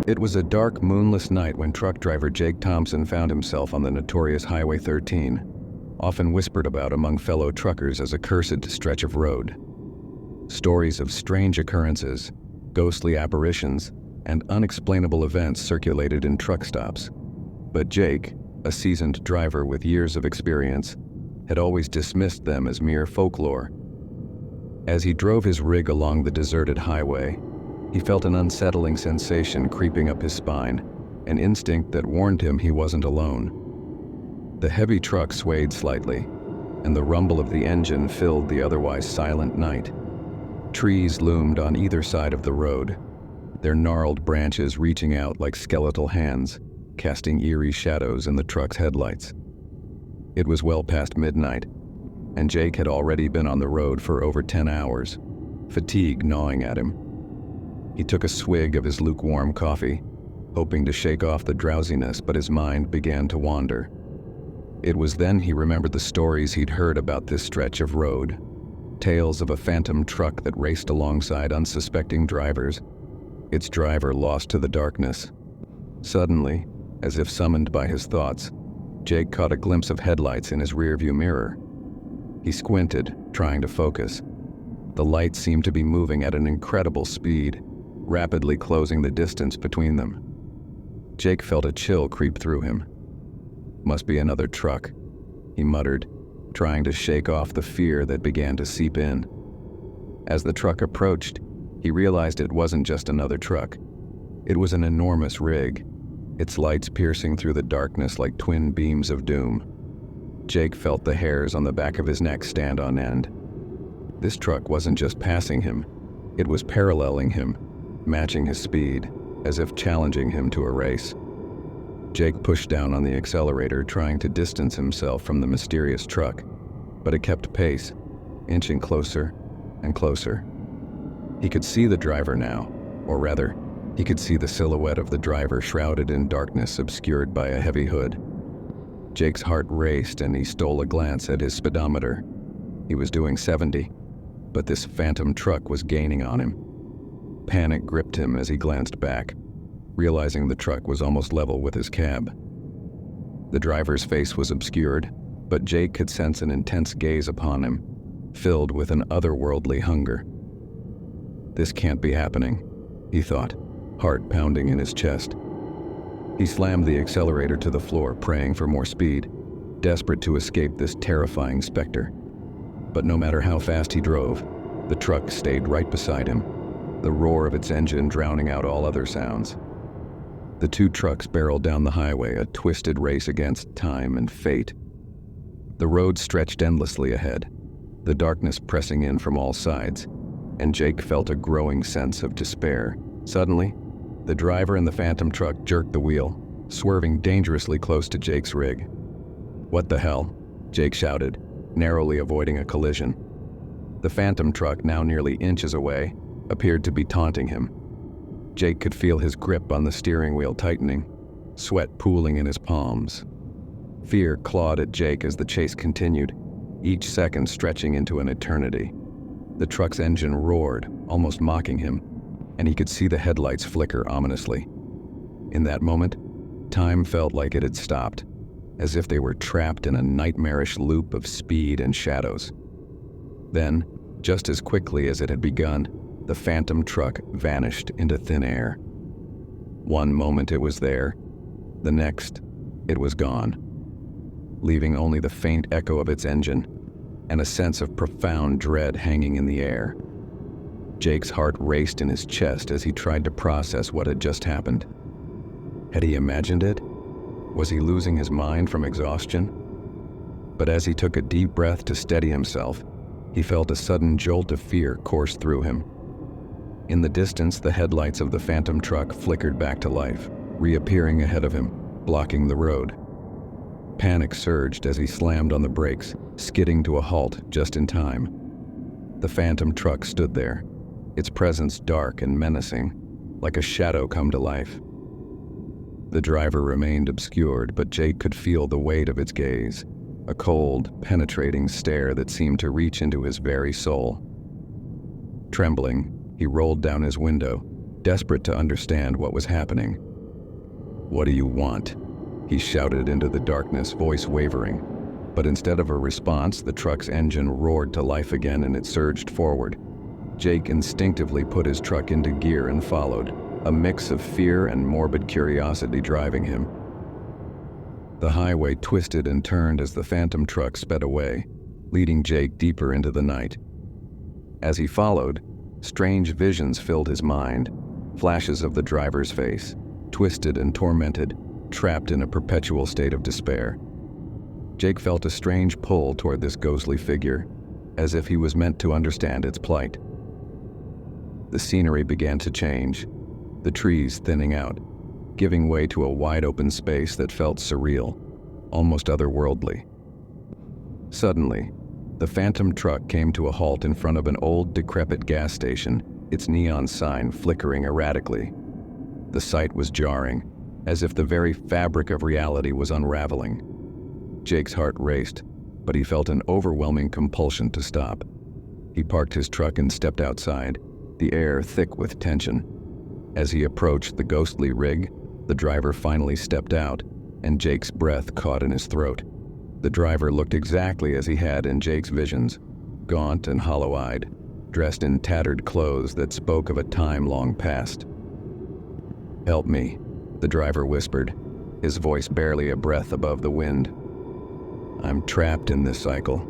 It was a dark, moonless night when truck driver Jake Thompson found himself on the notorious Highway 13, often whispered about among fellow truckers as a cursed stretch of road. Stories of strange occurrences, ghostly apparitions, and unexplainable events circulated in truck stops. But Jake, a seasoned driver with years of experience, had always dismissed them as mere folklore. As he drove his rig along the deserted highway, he felt an unsettling sensation creeping up his spine, an instinct that warned him he wasn't alone. The heavy truck swayed slightly, and the rumble of the engine filled the otherwise silent night. Trees loomed on either side of the road, their gnarled branches reaching out like skeletal hands, casting eerie shadows in the truck's headlights. It was well past midnight, and Jake had already been on the road for over 10 hours, fatigue gnawing at him. He took a swig of his lukewarm coffee, hoping to shake off the drowsiness, but his mind began to wander. It was then he remembered the stories he'd heard about this stretch of road, tales of a phantom truck that raced alongside unsuspecting drivers, its driver lost to the darkness. Suddenly, as if summoned by his thoughts, Jake caught a glimpse of headlights in his rearview mirror. He squinted, trying to focus. The lights seemed to be moving at an incredible speed, rapidly closing the distance between them. Jake felt a chill creep through him. "Must be another truck," he muttered, trying to shake off the fear that began to seep in. As the truck approached, he realized it wasn't just another truck. It was an enormous rig, its lights piercing through the darkness like twin beams of doom. Jake felt the hairs on the back of his neck stand on end. This truck wasn't just passing him, it was paralleling him, matching his speed, as if challenging him to a race. Jake pushed down on the accelerator, trying to distance himself from the mysterious truck, but it kept pace, inching closer and closer. He could see the driver now, or rather, he could see the silhouette of the driver shrouded in darkness obscured by a heavy hood. Jake's heart raced and he stole a glance at his speedometer. He was doing 70, but this phantom truck was gaining on him. Panic gripped him as he glanced back, realizing the truck was almost level with his cab. The driver's face was obscured, but Jake could sense an intense gaze upon him, filled with an otherworldly hunger. "This can't be happening," he thought, heart pounding in his chest. He slammed the accelerator to the floor, praying for more speed, desperate to escape this terrifying specter. But no matter how fast he drove, the truck stayed right beside him, the roar of its engine drowning out all other sounds. The two trucks barreled down the highway, a twisted race against time and fate. The road stretched endlessly ahead, the darkness pressing in from all sides, and Jake felt a growing sense of despair. Suddenly, the driver in the phantom truck jerked the wheel, swerving dangerously close to Jake's rig. "What the hell?" Jake shouted, narrowly avoiding a collision. The phantom truck, now nearly inches away, appeared to be taunting him. Jake could feel his grip on the steering wheel tightening, sweat pooling in his palms. Fear clawed at Jake as the chase continued, each second stretching into an eternity. The truck's engine roared, almost mocking him, and he could see the headlights flicker ominously. In that moment, time felt like it had stopped, as if they were trapped in a nightmarish loop of speed and shadows. Then, just as quickly as it had begun, the phantom truck vanished into thin air. One moment it was there, the next, it was gone, leaving only the faint echo of its engine and a sense of profound dread hanging in the air. Jake's heart raced in his chest as he tried to process what had just happened. Had he imagined it? Was he losing his mind from exhaustion? But as he took a deep breath to steady himself, he felt a sudden jolt of fear course through him. In the distance, the headlights of the phantom truck flickered back to life, reappearing ahead of him, blocking the road. Panic surged as he slammed on the brakes, skidding to a halt just in time. The phantom truck stood there, its presence dark and menacing, like a shadow come to life. The driver remained obscured, but Jake could feel the weight of its gaze, a cold, penetrating stare that seemed to reach into his very soul. Trembling, he rolled down his window, desperate to understand what was happening. "What do you want?" he shouted into the darkness, voice wavering. But instead of a response, the truck's engine roared to life again and it surged forward. Jake instinctively put his truck into gear and followed, a mix of fear and morbid curiosity driving him. The highway twisted and turned as the phantom truck sped away, leading Jake deeper into the night. As he followed, strange visions filled his mind, flashes of the driver's face, twisted and tormented, trapped in a perpetual state of despair. Jake felt a strange pull toward this ghostly figure, as if he was meant to understand its plight. The scenery began to change, the trees thinning out, giving way to a wide-open space that felt surreal, almost otherworldly. Suddenly, the phantom truck came to a halt in front of an old, decrepit gas station, its neon sign flickering erratically. The sight was jarring, as if the very fabric of reality was unraveling. Jake's heart raced, but he felt an overwhelming compulsion to stop. He parked his truck and stepped outside, the air thick with tension. As he approached the ghostly rig, the driver finally stepped out, and Jake's breath caught in his throat. The driver looked exactly as he had in Jake's visions, gaunt and hollow-eyed, dressed in tattered clothes that spoke of a time long past. "Help me," the driver whispered, his voice barely a breath above the wind. "I'm trapped in this cycle,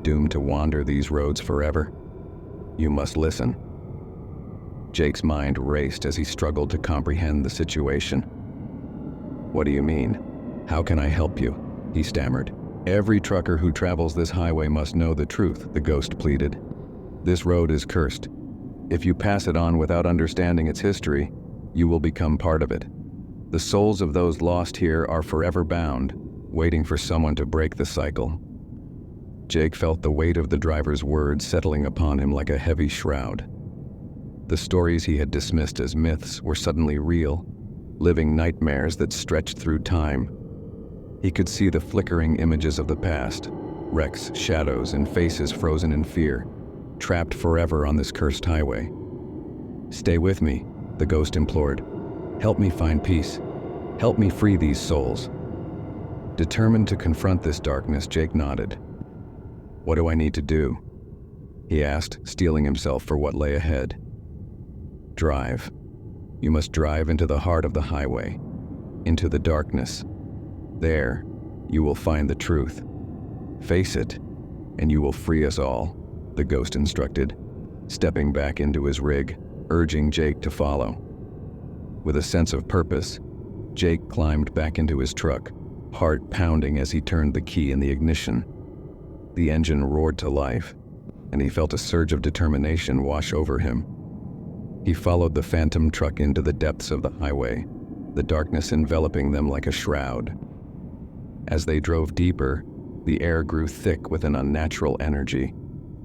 doomed to wander these roads forever. You must listen." Jake's mind raced as he struggled to comprehend the situation. "What do you mean? How can I help you?" he stammered. "Every trucker who travels this highway must know the truth," the ghost pleaded. "This road is cursed. If you pass it on without understanding its history, you will become part of it. The souls of those lost here are forever bound, waiting for someone to break the cycle." Jake felt the weight of the driver's words settling upon him like a heavy shroud. The stories he had dismissed as myths were suddenly real, living nightmares that stretched through time. He could see the flickering images of the past, wrecks, shadows, and faces frozen in fear, trapped forever on this cursed highway. "Stay with me," the ghost implored. "Help me find peace. Help me free these souls." Determined to confront this darkness, Jake nodded. "What do I need to do?" he asked, steeling himself for what lay ahead. "Drive. You must drive into the heart of the highway, into the darkness. There, you will find the truth. Face it, and you will free us all," the ghost instructed, stepping back into his rig, urging Jake to follow. With a sense of purpose, Jake climbed back into his truck, heart pounding as he turned the key in the ignition. The engine roared to life, and he felt a surge of determination wash over him. He followed the phantom truck into the depths of the highway, the darkness enveloping them like a shroud. As they drove deeper, the air grew thick with an unnatural energy,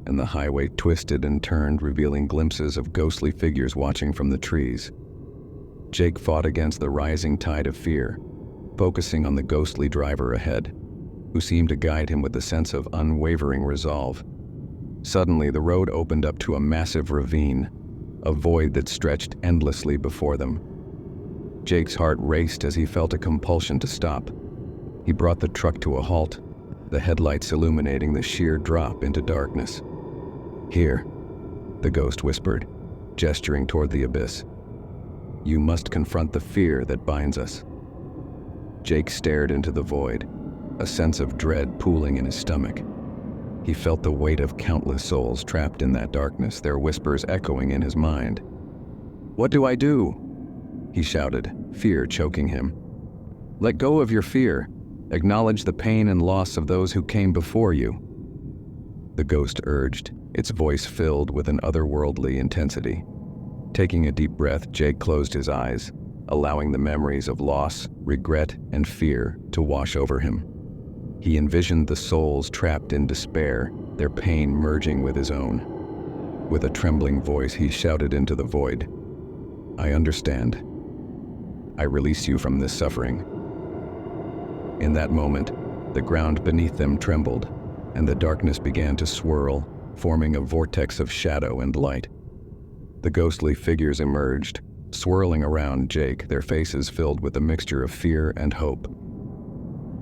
and the highway twisted and turned, revealing glimpses of ghostly figures watching from the trees. Jake fought against the rising tide of fear, focusing on the ghostly driver ahead, who seemed to guide him with a sense of unwavering resolve. Suddenly, the road opened up to a massive ravine, a void that stretched endlessly before them. Jake's heart raced as he felt a compulsion to stop. He brought the truck to a halt, the headlights illuminating the sheer drop into darkness. "Here," the ghost whispered, gesturing toward the abyss. "You must confront the fear that binds us." Jake stared into the void, a sense of dread pooling in his stomach. He felt the weight of countless souls trapped in that darkness, their whispers echoing in his mind. "What do I do?" he shouted, fear choking him. "Let go of your fear. Acknowledge the pain and loss of those who came before you," the ghost urged, its voice filled with an otherworldly intensity. Taking a deep breath, Jake closed his eyes, allowing the memories of loss, regret, and fear to wash over him. He envisioned the souls trapped in despair, their pain merging with his own. With a trembling voice, he shouted into the void, "I understand. I release you from this suffering." In that moment, the ground beneath them trembled, and the darkness began to swirl, forming a vortex of shadow and light. The ghostly figures emerged, swirling around Jake, their faces filled with a mixture of fear and hope.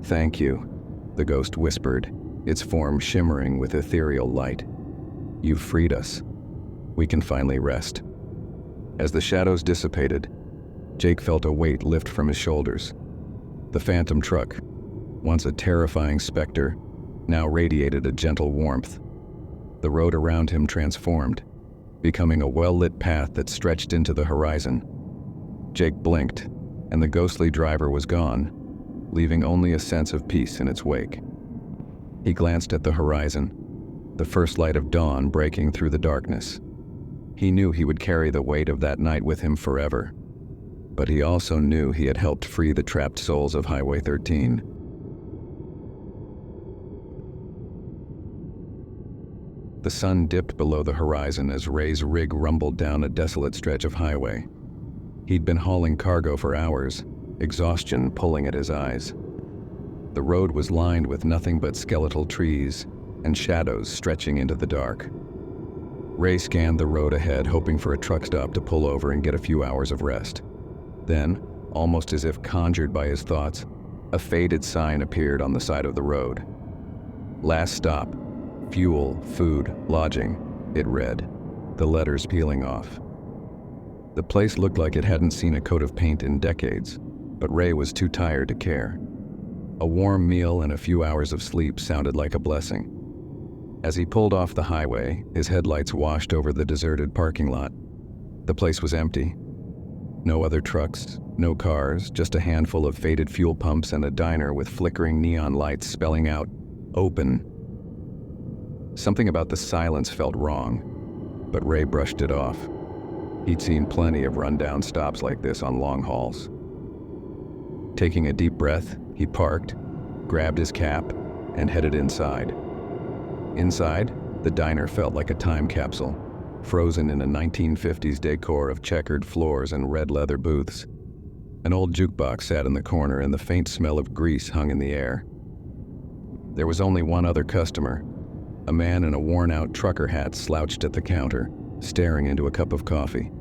"Thank you," the ghost whispered, its form shimmering with ethereal light. "You've freed us. We can finally rest." As the shadows dissipated, Jake felt a weight lift from his shoulders. The phantom truck, once a terrifying specter, now radiated a gentle warmth. The road around him transformed, becoming a well-lit path that stretched into the horizon. Jake blinked, and the ghostly driver was gone, leaving only a sense of peace in its wake. He glanced at the horizon, the first light of dawn breaking through the darkness. He knew he would carry the weight of that night with him forever, but he also knew he had helped free the trapped souls of Highway 13. The sun dipped below the horizon as Ray's rig rumbled down a desolate stretch of highway. He'd been hauling cargo for hours, exhaustion pulling at his eyes. The road was lined with nothing but skeletal trees and shadows stretching into the dark. Ray scanned the road ahead, hoping for a truck stop to pull over and get a few hours of rest. Then, almost as if conjured by his thoughts, a faded sign appeared on the side of the road. "Last stop. Fuel, food, lodging," it read, the letters peeling off. The place looked like it hadn't seen a coat of paint in decades, but Ray was too tired to care. A warm meal and a few hours of sleep sounded like a blessing. As he pulled off the highway, his headlights washed over the deserted parking lot. The place was empty. No other trucks, no cars, just a handful of faded fuel pumps and a diner with flickering neon lights spelling out, "Open." Something about the silence felt wrong, but Ray brushed it off. He'd seen plenty of rundown stops like this on long hauls. Taking a deep breath, he parked, grabbed his cap, and headed inside. Inside, the diner felt like a time capsule, frozen in a 1950s decor of checkered floors and red leather booths. An old jukebox sat in the corner and the faint smell of grease hung in the air. There was only one other customer. A man in a worn-out trucker hat slouched at the counter, staring into a cup of coffee.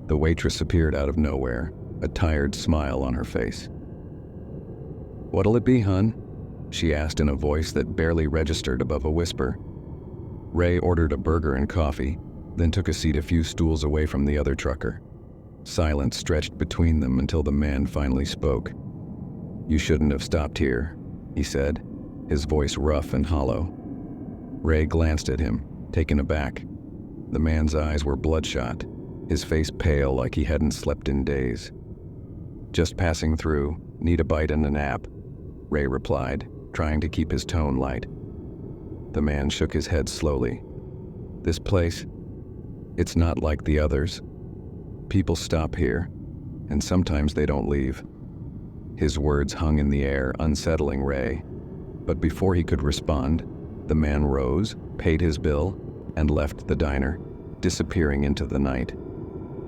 The waitress appeared out of nowhere, a tired smile on her face. "What'll it be, hun?" she asked in a voice that barely registered above a whisper. Ray ordered a burger and coffee, then took a seat a few stools away from the other trucker. Silence stretched between them until the man finally spoke. "You shouldn't have stopped here," he said, his voice rough and hollow. Ray glanced at him, taken aback. The man's eyes were bloodshot, his face pale like he hadn't slept in days. "Just passing through, need a bite and a nap," Ray replied, trying to keep his tone light. The man shook his head slowly. "This place, it's not like the others. People stop here, and sometimes they don't leave." His words hung in the air, unsettling Ray. But before he could respond, the man rose, paid his bill, and left the diner, disappearing into the night.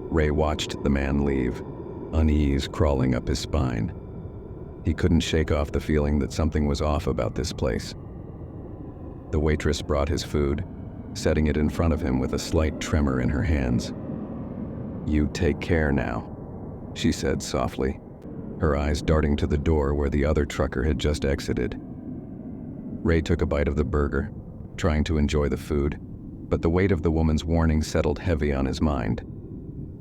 Ray watched the man leave, unease crawling up his spine. He couldn't shake off the feeling that something was off about this place. The waitress brought his food, setting it in front of him with a slight tremor in her hands. "You take care now," she said softly, her eyes darting to the door where the other trucker had just exited. Ray took a bite of the burger, trying to enjoy the food, but the weight of the woman's warning settled heavy on his mind.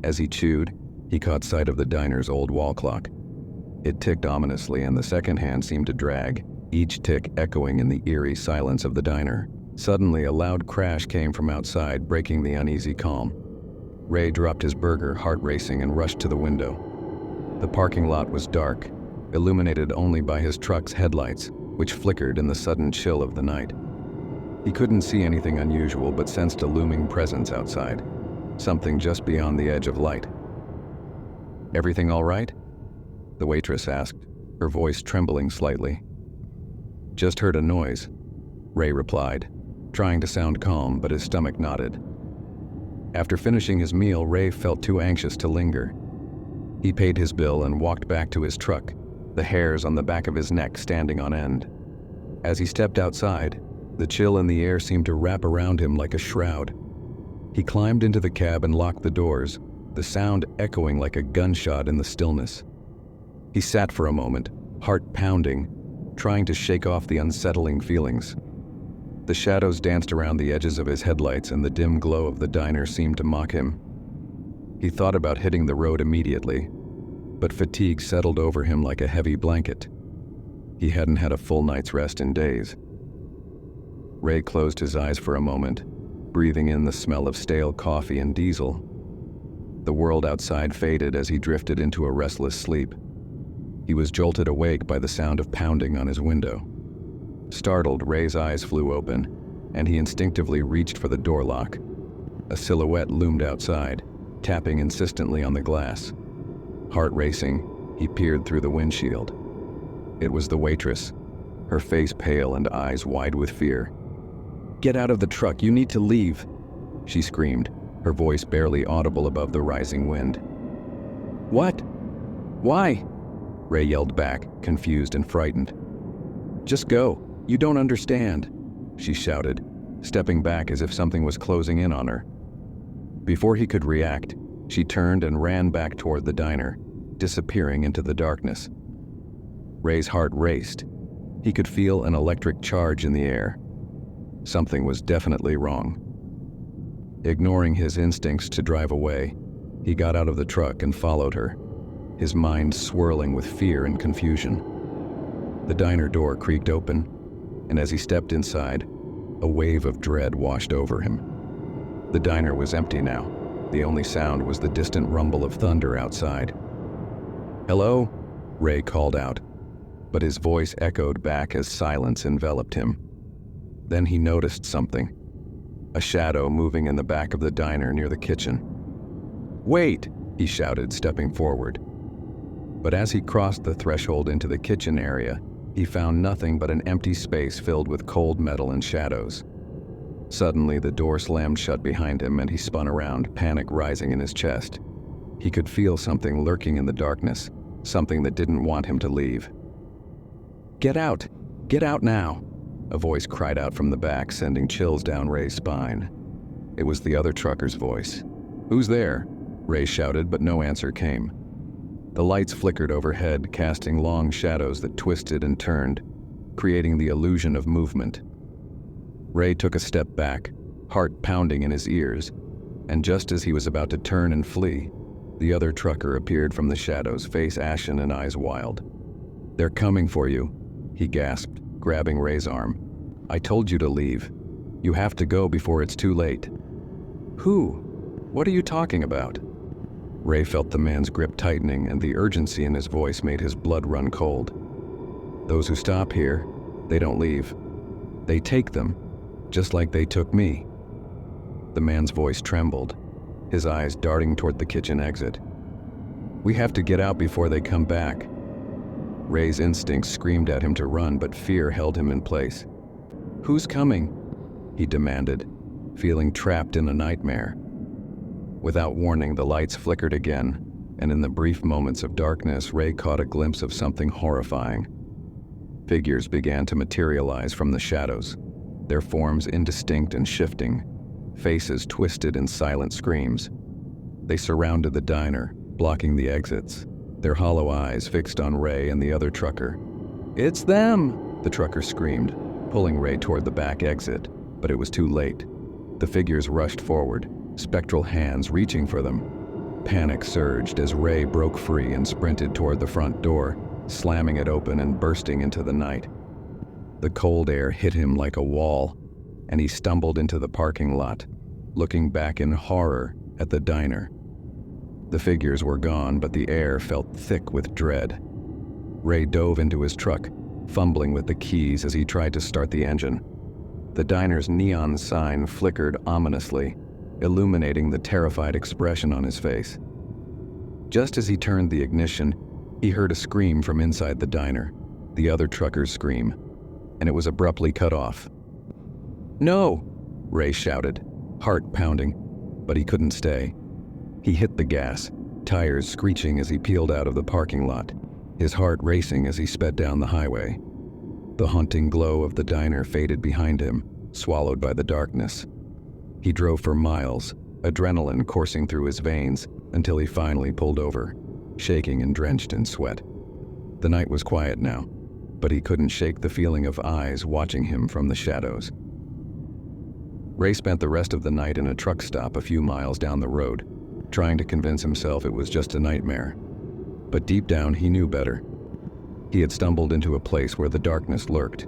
As he chewed, he caught sight of the diner's old wall clock. It ticked ominously and the second hand seemed to drag, each tick echoing in the eerie silence of the diner. Suddenly, a loud crash came from outside, breaking the uneasy calm. Ray dropped his burger, heart racing, and rushed to the window. The parking lot was dark, illuminated only by his truck's headlights, which flickered in the sudden chill of the night. He couldn't see anything unusual but sensed a looming presence outside, something just beyond the edge of light. "Everything all right?" the waitress asked, her voice trembling slightly. "Just heard a noise," Ray replied, trying to sound calm, but his stomach knotted. After finishing his meal, Ray felt too anxious to linger. He paid his bill and walked back to his truck, the hairs on the back of his neck standing on end. As he stepped outside, the chill in the air seemed to wrap around him like a shroud. He climbed into the cab and locked the doors, the sound echoing like a gunshot in the stillness. He sat for a moment, heart pounding, trying to shake off the unsettling feelings. The shadows danced around the edges of his headlights, and the dim glow of the diner seemed to mock him. He thought about hitting the road immediately, but fatigue settled over him like a heavy blanket. He hadn't had a full night's rest in days. Ray closed his eyes for a moment, breathing in the smell of stale coffee and diesel. The world outside faded as he drifted into a restless sleep. He was jolted awake by the sound of pounding on his window. Startled, Ray's eyes flew open, and he instinctively reached for the door lock. A silhouette loomed outside, tapping insistently on the glass. Heart racing, he peered through the windshield. It was the waitress, her face pale and eyes wide with fear. "Get out of the truck, you need to leave," she screamed, her voice barely audible above the rising wind. "What? Why?" Ray yelled back, confused and frightened. "Just go, you don't understand," she shouted, stepping back as if something was closing in on her. Before he could react, she turned and ran back toward the diner, disappearing into the darkness. Ray's heart raced. He could feel an electric charge in the air. Something was definitely wrong. Ignoring his instincts to drive away, he got out of the truck and followed her, his mind swirling with fear and confusion. The diner door creaked open, and as he stepped inside, a wave of dread washed over him. The diner was empty now. The only sound was the distant rumble of thunder outside. "Hello?" Ray called out, but his voice echoed back as silence enveloped him. Then he noticed something, a shadow moving in the back of the diner near the kitchen. "Wait!" he shouted, stepping forward. But as he crossed the threshold into the kitchen area, he found nothing but an empty space filled with cold metal and shadows. Suddenly, the door slammed shut behind him and he spun around, panic rising in his chest. He could feel something lurking in the darkness, something that didn't want him to leave. "Get out! Get out now!" a voice cried out from the back, sending chills down Ray's spine. It was the other trucker's voice. "Who's there?" Ray shouted, but no answer came. The lights flickered overhead, casting long shadows that twisted and turned, creating the illusion of movement. Ray took a step back, heart pounding in his ears, and just as he was about to turn and flee, the other trucker appeared from the shadows, face ashen and eyes wild. "They're coming for you," he gasped, grabbing Ray's arm. "I told you to leave. You have to go before it's too late." "Who? What are you talking about?" Ray felt the man's grip tightening, and the urgency in his voice made his blood run cold. "Those who stop here, they don't leave. They take them, just like they took me." The man's voice trembled, his eyes darting toward the kitchen exit. "We have to get out before they come back." Ray's instincts screamed at him to run, but fear held him in place. "Who's coming?" he demanded, feeling trapped in a nightmare. Without warning, the lights flickered again, and in the brief moments of darkness, Ray caught a glimpse of something horrifying. Figures began to materialize from the shadows, their forms indistinct and shifting, faces twisted in silent screams. They surrounded the diner, blocking the exits, their hollow eyes fixed on Ray and the other trucker. "It's them!" the trucker screamed, pulling Ray toward the back exit, but it was too late. The figures rushed forward, spectral hands reaching for them. Panic surged as Ray broke free and sprinted toward the front door, slamming it open and bursting into the night. The cold air hit him like a wall, and he stumbled into the parking lot, looking back in horror at the diner. The figures were gone, but the air felt thick with dread. Ray dove into his truck, fumbling with the keys as he tried to start the engine. The diner's neon sign flickered ominously, illuminating the terrified expression on his face. Just as he turned the ignition, he heard a scream from inside the diner, the other trucker's scream, and it was abruptly cut off. "No!" Ray shouted, heart pounding, but he couldn't stay. He hit the gas, tires screeching as he peeled out of the parking lot, his heart racing as he sped down the highway. The haunting glow of the diner faded behind him, swallowed by the darkness. He drove for miles, adrenaline coursing through his veins, until he finally pulled over, shaking and drenched in sweat. The night was quiet now, but he couldn't shake the feeling of eyes watching him from the shadows. Ray spent the rest of the night in a truck stop a few miles down the road, trying to convince himself it was just a nightmare. But deep down, he knew better. He had stumbled into a place where the darkness lurked,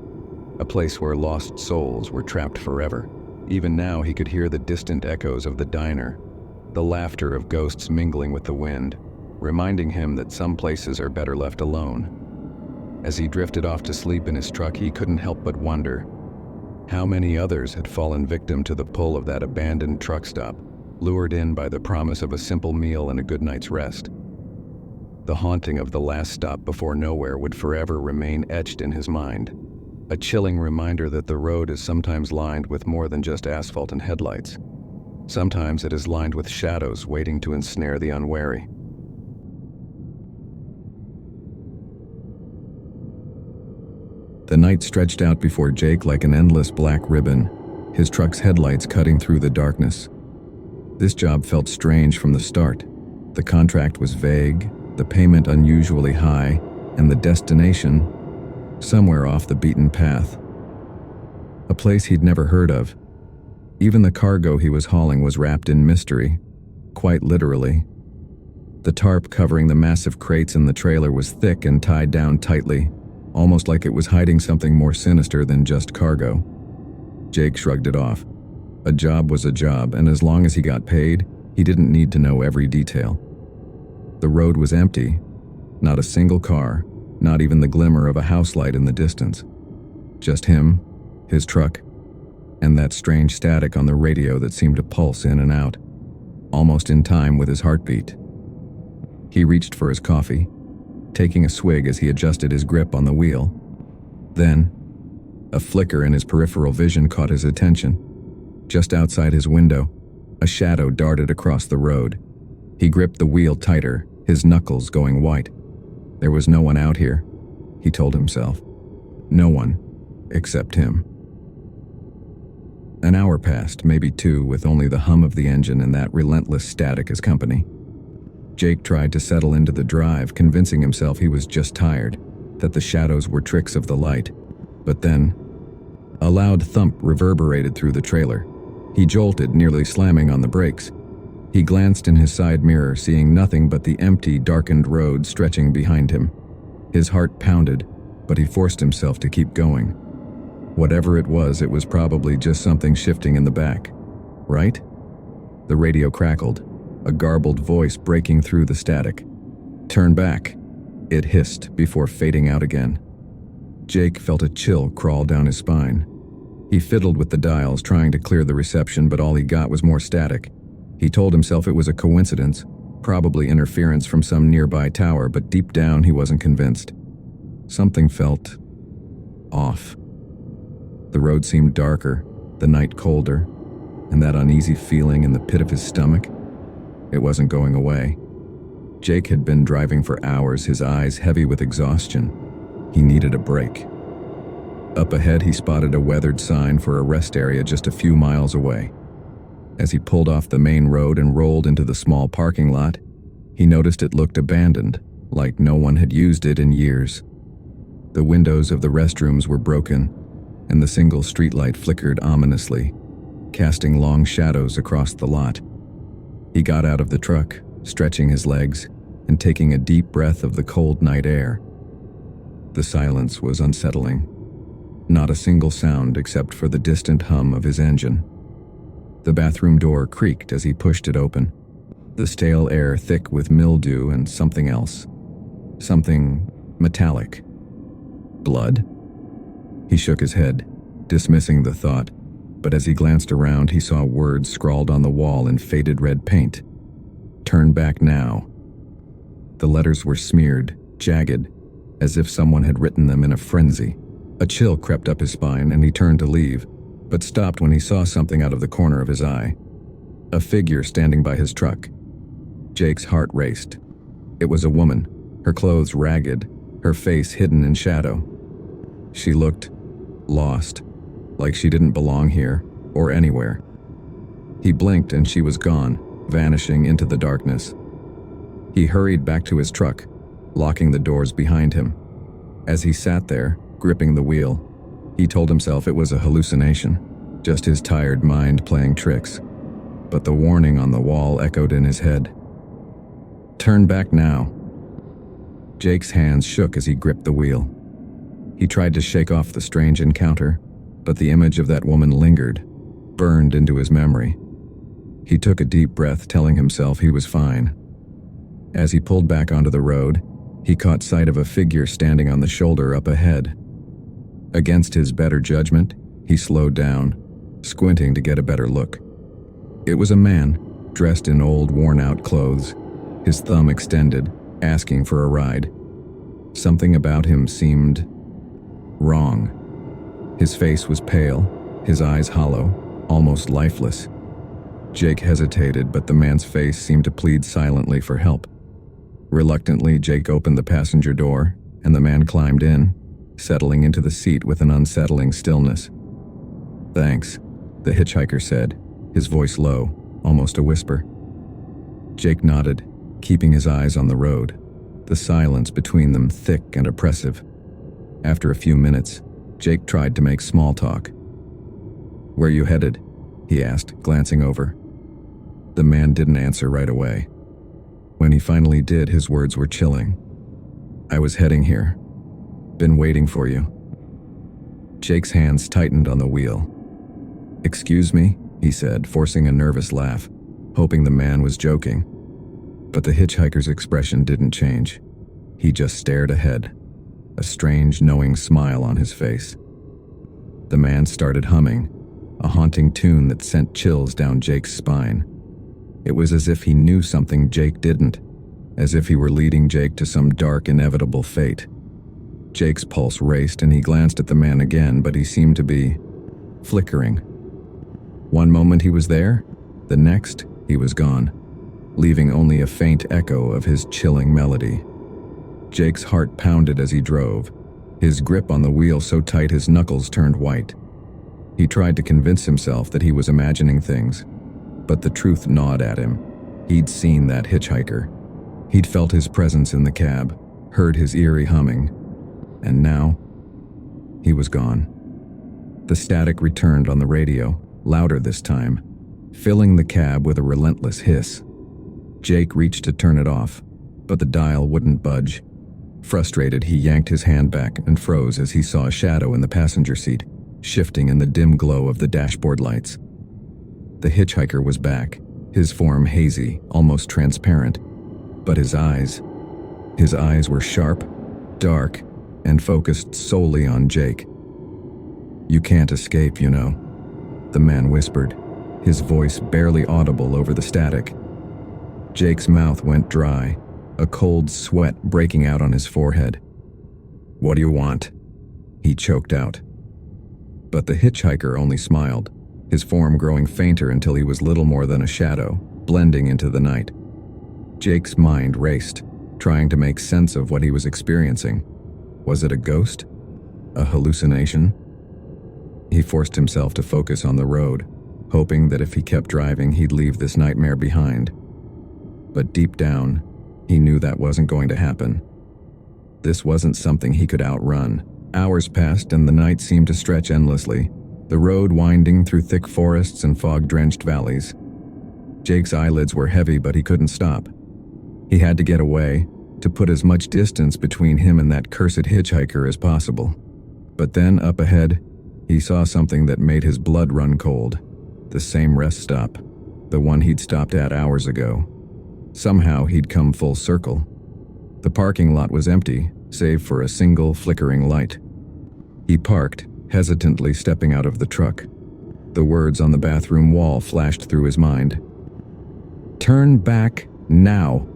a place where lost souls were trapped forever. Even now, he could hear the distant echoes of the diner, the laughter of ghosts mingling with the wind, reminding him that some places are better left alone. As he drifted off to sleep in his truck, he couldn't help but wonder how many others had fallen victim to the pull of that abandoned truck stop, lured in by the promise of a simple meal and a good night's rest. The haunting of the last stop before nowhere would forever remain etched in his mind, a chilling reminder that the road is sometimes lined with more than just asphalt and headlights. Sometimes it is lined with shadows waiting to ensnare the unwary. The night stretched out before Jake like an endless black ribbon, his truck's headlights cutting through the darkness. This job felt strange from the start. The contract was vague, the payment unusually high, and the destination somewhere off the beaten path. A place he'd never heard of. Even the cargo he was hauling was wrapped in mystery, quite literally. The tarp covering the massive crates in the trailer was thick and tied down tightly, almost like it was hiding something more sinister than just cargo. Jake shrugged it off. A job was a job, and as long as he got paid, he didn't need to know every detail. The road was empty. Not a single car, not even the glimmer of a house light in the distance. Just him, his truck, and that strange static on the radio that seemed to pulse in and out, almost in time with his heartbeat. He reached for his coffee, taking a swig as he adjusted his grip on the wheel. Then, a flicker in his peripheral vision caught his attention. Just outside his window, a shadow darted across the road. He gripped the wheel tighter, his knuckles going white. There was no one out here, he told himself. No one, except him. An hour passed, maybe two, with only the hum of the engine and that relentless static as company. Jake tried to settle into the drive, convincing himself he was just tired, that the shadows were tricks of the light. But then, a loud thump reverberated through the trailer. He jolted, nearly slamming on the brakes. He glanced in his side mirror, seeing nothing but the empty, darkened road stretching behind him. His heart pounded, but he forced himself to keep going. Whatever it was probably just something shifting in the back. Right? The radio crackled, a garbled voice breaking through the static. "Turn back," it hissed before fading out again. Jake felt a chill crawl down his spine. He fiddled with the dials, trying to clear the reception, but all he got was more static. He told himself it was a coincidence, probably interference from some nearby tower, but deep down he wasn't convinced. Something felt off. The road seemed darker, the night colder, and that uneasy feeling in the pit of his stomach, it wasn't going away. Jake had been driving for hours, his eyes heavy with exhaustion. He needed a break. Up ahead, he spotted a weathered sign for a rest area just a few miles away. As he pulled off the main road and rolled into the small parking lot, he noticed it looked abandoned, like no one had used it in years. The windows of the restrooms were broken, and the single streetlight flickered ominously, casting long shadows across the lot. He got out of the truck, stretching his legs and taking a deep breath of the cold night air. The silence was unsettling. Not a single sound except for the distant hum of his engine. The bathroom door creaked as he pushed it open, the stale air thick with mildew and something else. Something metallic. Blood? He shook his head, dismissing the thought, but as he glanced around, he saw words scrawled on the wall in faded red paint. "Turn back now." The letters were smeared, jagged, as if someone had written them in a frenzy. A chill crept up his spine and he turned to leave, but stopped when he saw something out of the corner of his eye. A figure standing by his truck. Jake's heart raced. It was a woman, her clothes ragged, her face hidden in shadow. She looked lost, like she didn't belong here or anywhere. He blinked and she was gone, vanishing into the darkness. He hurried back to his truck, locking the doors behind him. As he sat there, gripping the wheel, he told himself it was a hallucination, just his tired mind playing tricks. But the warning on the wall echoed in his head. "Turn back now." Jake's hands shook as he gripped the wheel. He tried to shake off the strange encounter, but the image of that woman lingered, burned into his memory. He took a deep breath, telling himself he was fine. As he pulled back onto the road, he caught sight of a figure standing on the shoulder up ahead. Against his better judgment, he slowed down, squinting to get a better look. It was a man, dressed in old, worn-out clothes, his thumb extended, asking for a ride. Something about him seemed wrong. His face was pale, his eyes hollow, almost lifeless. Jake hesitated, but the man's face seemed to plead silently for help. Reluctantly, Jake opened the passenger door, and the man climbed in, settling into the seat with an unsettling stillness. "Thanks," the hitchhiker said, his voice low, almost a whisper. Jake nodded, keeping his eyes on the road, the silence between them thick and oppressive. After a few minutes, Jake tried to make small talk. "Where you headed?" he asked, glancing over. The man didn't answer right away. When he finally did, his words were chilling. "I was heading here. Been waiting for you." Jake's hands tightened on the wheel. "Excuse me," he said, forcing a nervous laugh, hoping the man was joking. But the hitchhiker's expression didn't change. He just stared ahead, a strange, knowing smile on his face. The man started humming, a haunting tune that sent chills down Jake's spine. It was as if he knew something Jake didn't, as if he were leading Jake to some dark, inevitable fate. Jake's pulse raced and he glanced at the man again, but he seemed to be flickering. One moment he was there, the next he was gone, leaving only a faint echo of his chilling melody. Jake's heart pounded as he drove, his grip on the wheel so tight his knuckles turned white. He tried to convince himself that he was imagining things, but the truth gnawed at him. He'd seen that hitchhiker. He'd felt his presence in the cab, heard his eerie humming, and now he was gone. The static returned on the radio, louder this time, filling the cab with a relentless hiss. Jake reached to turn it off, but the dial wouldn't budge. Frustrated, he yanked his hand back and froze as he saw a shadow in the passenger seat, shifting in the dim glow of the dashboard lights. The hitchhiker was back, his form hazy, almost transparent, but his eyes were sharp, dark, and focused solely on Jake. "You can't escape, you know," the man whispered, his voice barely audible over the static. Jake's mouth went dry, a cold sweat breaking out on his forehead. "What do you want?" he choked out. But the hitchhiker only smiled, his form growing fainter until he was little more than a shadow, blending into the night. Jake's mind raced, trying to make sense of what he was experiencing. Was it a ghost? A hallucination? He forced himself to focus on the road, hoping that if he kept driving, he'd leave this nightmare behind. But deep down, he knew that wasn't going to happen. This wasn't something he could outrun. Hours passed and the night seemed to stretch endlessly, the road winding through thick forests and fog-drenched valleys. Jake's eyelids were heavy, but he couldn't stop. He had to get away, to put as much distance between him and that cursed hitchhiker as possible. But then, up ahead, he saw something that made his blood run cold. The same rest stop, the one he'd stopped at hours ago. Somehow he'd come full circle. The parking lot was empty, save for a single flickering light. He parked, hesitantly stepping out of the truck. The words on the bathroom wall flashed through his mind. "Turn back now."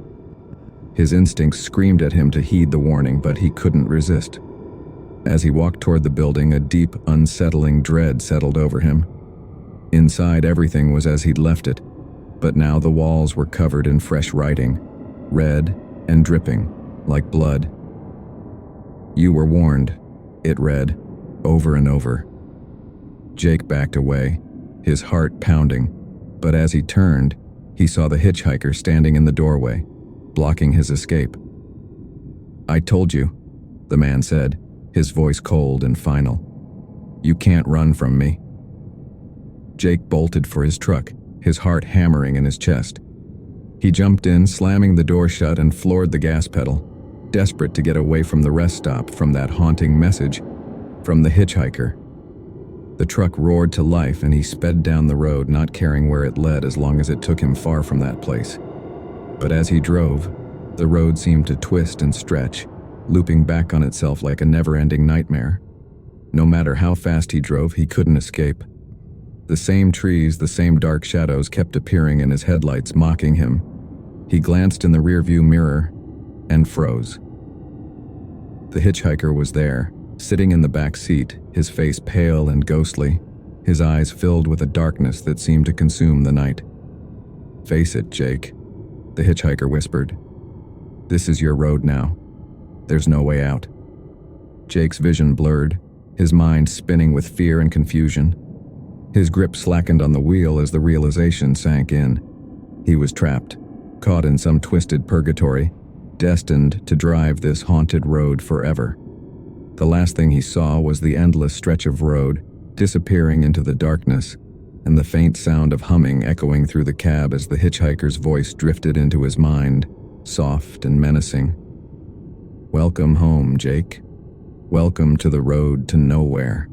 His instincts screamed at him to heed the warning, but he couldn't resist. As he walked toward the building, a deep, unsettling dread settled over him. Inside, everything was as he'd left it, but now the walls were covered in fresh writing, red and dripping, like blood. "You were warned," it read, over and over. Jake backed away, his heart pounding, but as he turned, he saw the hitchhiker standing in the doorway, blocking his escape. "I told you," the man said, his voice cold and final. "You can't run from me." Jake bolted for his truck, his heart hammering in his chest. He jumped in, slamming the door shut, and floored the gas pedal, desperate to get away from the rest stop, from that haunting message, from the hitchhiker. The truck roared to life, and he sped down the road, not caring where it led as long as it took him far from that place. But as he drove, the road seemed to twist and stretch, looping back on itself like a never-ending nightmare. No matter how fast he drove, he couldn't escape. The same trees, the same dark shadows kept appearing in his headlights, mocking him. He glanced in the rearview mirror and froze. The hitchhiker was there, sitting in the back seat, his face pale and ghostly, his eyes filled with a darkness that seemed to consume the night. "Face it, Jake," the hitchhiker whispered. "This is your road now. There's no way out." Jake's vision blurred, his mind spinning with fear and confusion. His grip slackened on the wheel as the realization sank in. He was trapped, caught in some twisted purgatory, destined to drive this haunted road forever. The last thing he saw was the endless stretch of road, disappearing into the darkness, and the faint sound of humming echoing through the cab as the hitchhiker's voice drifted into his mind, soft and menacing. "Welcome home, Jake. Welcome to the road to nowhere."